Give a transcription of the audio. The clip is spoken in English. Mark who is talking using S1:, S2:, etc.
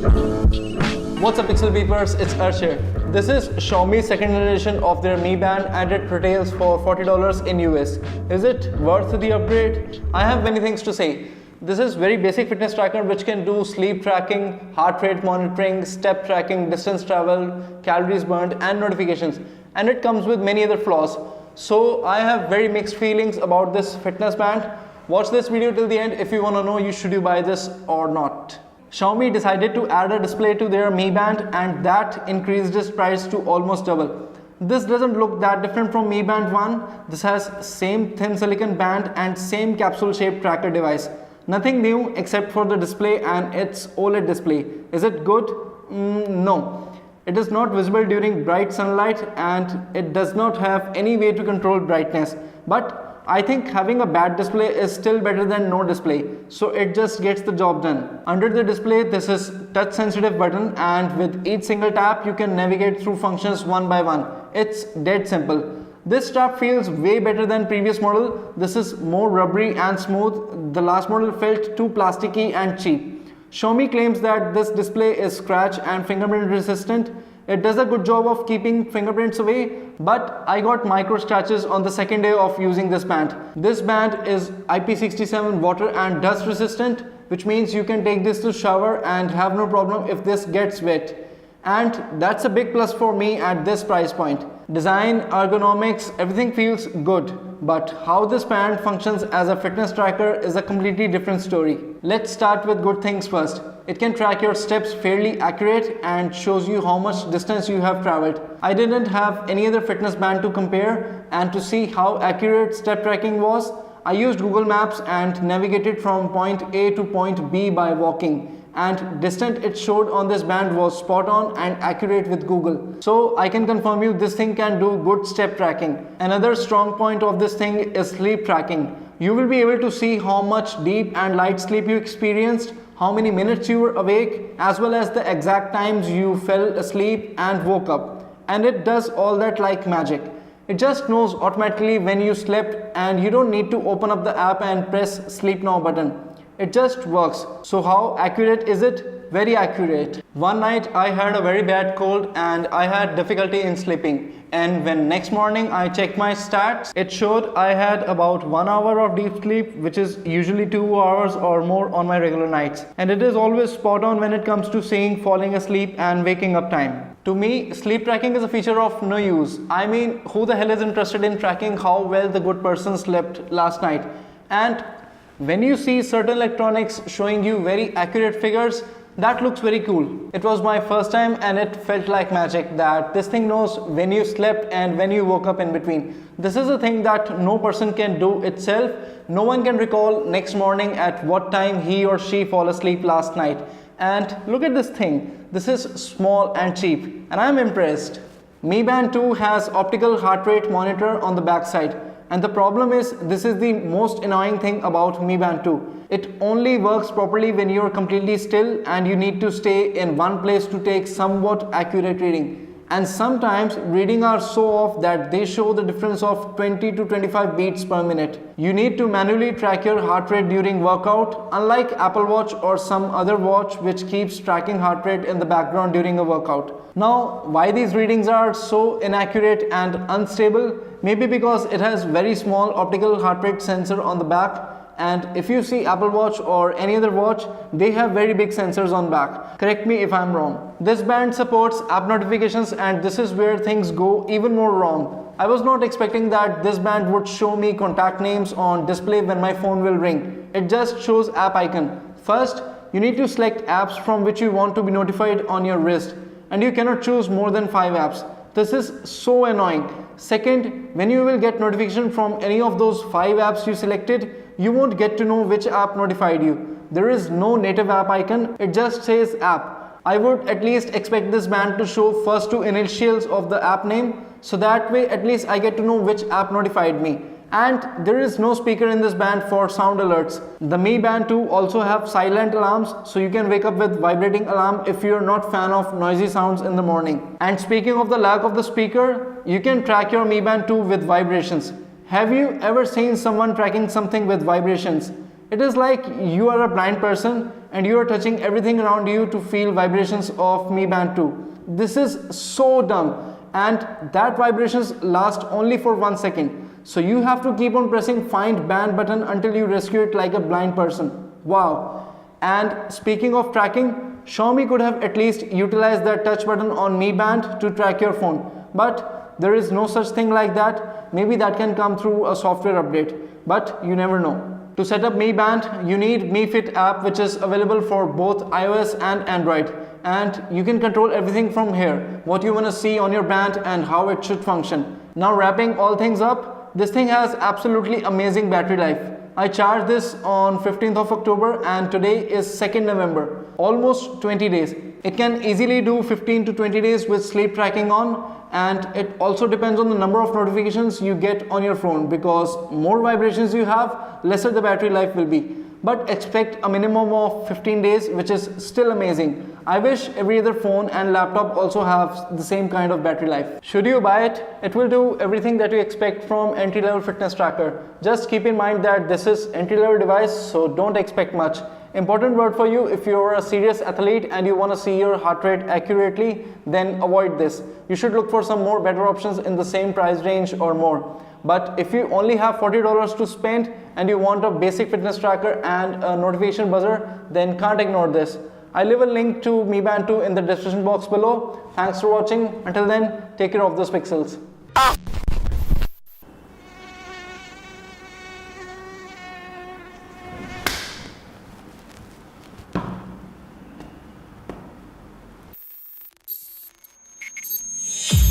S1: What's up Pixel Peepers, it's Arsh here. This is Xiaomi's second generation of their Mi Band and it retails for $40 in US. Is it worth the upgrade? I have many things to say. This is very basic fitness tracker which can do sleep tracking, heart rate monitoring, step tracking, distance traveled, calories burned and notifications. And it comes with many other flaws. So I have very mixed feelings about this fitness band. Watch this video till the end if you want to know should you buy this or not. Xiaomi decided to add a display to their Mi Band and that increased its price to almost double. This doesn't look that different from Mi Band 1. This has same thin silicon band and same capsule shaped tracker device. Nothing new except for the display and its OLED display. Is it good? No. It is not visible during bright sunlight and it does not have any way to control brightness. But I think having a bad display is still better than no display, so it just gets the job done. Under the display, this is touch sensitive button and with each single tap you can navigate through functions one by one. It's dead simple. This strap feels way better than previous model. This is more rubbery and smooth. The last model felt too plasticky and cheap. Xiaomi claims that this display is scratch and fingerprint resistant. It does a good job of keeping fingerprints away, but I got micro scratches on the second day of using this band. This band is IP67 water and dust resistant, which means you can take this to shower and have no problem if this gets wet. And that's a big plus for me at this price point. Design, ergonomics, everything feels good. But how this band functions as a fitness tracker is a completely different story. Let's start with good things first. It can track your steps fairly accurate and shows you how much distance you have traveled. I didn't have any other fitness band to compare, and to see how accurate step tracking was, I used Google Maps and navigated from point A to point B by walking. And distance it showed on this band was spot on and accurate with Google. So I can confirm you this thing can do good step tracking. Another strong point of this thing is sleep tracking. You will be able to see how much deep and light sleep you experienced, how many minutes you were awake, as well as the exact times you fell asleep and woke up. And it does all that like magic. It just knows automatically when you slept and you don't need to open up the app and press sleep now button. It just works. So how accurate is it? Very accurate. One night I had a very bad cold and I had difficulty in sleeping. And when next morning I checked my stats, it showed I had about 1 hour of deep sleep, which is usually 2 hours or more on my regular nights. And it is always spot on when it comes to saying falling asleep and waking up time. To me, sleep tracking is a feature of no use. I mean, who the hell is interested in tracking how well the good person slept last night? And when you see certain electronics showing you very accurate figures, that looks very cool. It was my first time and it felt like magic that this thing knows when you slept and when you woke up in between. This is a thing that no person can do itself. No one can recall next morning at what time he or she fall asleep last night. And look at this thing. This is small and cheap and I'm impressed. Mi Band 2 has optical heart rate monitor on the back side. And the problem is, this is the most annoying thing about Mi Band 2. It only works properly when you are completely still and you need to stay in one place to take somewhat accurate reading. And sometimes readings are so off that they show the difference of 20 to 25 beats per minute. You need to manually track your heart rate during workout, unlike Apple Watch or some other watch which keeps tracking heart rate in the background during a workout. Now, why these readings are so inaccurate and unstable? Maybe because it has very small optical heart rate sensor on the back. And if you see Apple Watch or any other watch, they have very big sensors on back. Correct me if I'm wrong. This band supports app notifications and this is where things go even more wrong. I was not expecting that this band would show me contact names on display when my phone will ring. It just shows app icon. First, you need to select apps from which you want to be notified on your wrist. And you cannot choose more than 5 apps. This is so annoying. Second, when you will get notification from any of those 5 apps you selected, you won't get to know which app notified you. There is no native app icon, it just says app. I would at least expect this band to show first 2 initials of the app name, so that way at least I get to know which app notified me. And there is no speaker in this band for sound alerts. The Mi Band 2 also have silent alarms, so you can wake up with vibrating alarm if you are not fan of noisy sounds in the morning. And speaking of the lack of the speaker, you can track your Mi Band 2 with vibrations. Have you ever seen someone tracking something with vibrations? It is like you are a blind person and you are touching everything around you to feel vibrations of Mi Band 2. This is so dumb, and that vibrations last only for 1 second. So you have to keep on pressing find band button until you rescue it like a blind person. Wow. And speaking of tracking, Xiaomi could have at least utilized that touch button on Mi Band to track your phone. But there is no such thing like that. Maybe that can come through a software update, but you never know. To set up Mi Band, you need Mi Fit app, which is available for both iOS and Android. And you can control everything from here, what you want to see on your band and how it should function. Now wrapping all things up, this thing has absolutely amazing battery life. I charged this on 15th of October and today is 2nd November, almost 20 days. It can easily do 15 to 20 days with sleep tracking on, and it also depends on the number of notifications you get on your phone, because more vibrations you have, lesser the battery life will be. But expect a minimum of 15 days, which is still amazing. I wish every other phone and laptop also have the same kind of battery life. Should you buy it? It will do everything that you expect from entry-level fitness tracker. Just keep in mind that this is entry-level device, so don't expect much. Important word for you: if you're a serious athlete and you want to see your heart rate accurately, then avoid this. You should look for some more better options in the same price range or more. But if you only have $40 to spend and you want a basic fitness tracker and a notification buzzer, then can't ignore this. I'll leave a link to Mi Band 2 in the description box below. Thanks for watching. Until then, take care of those pixels.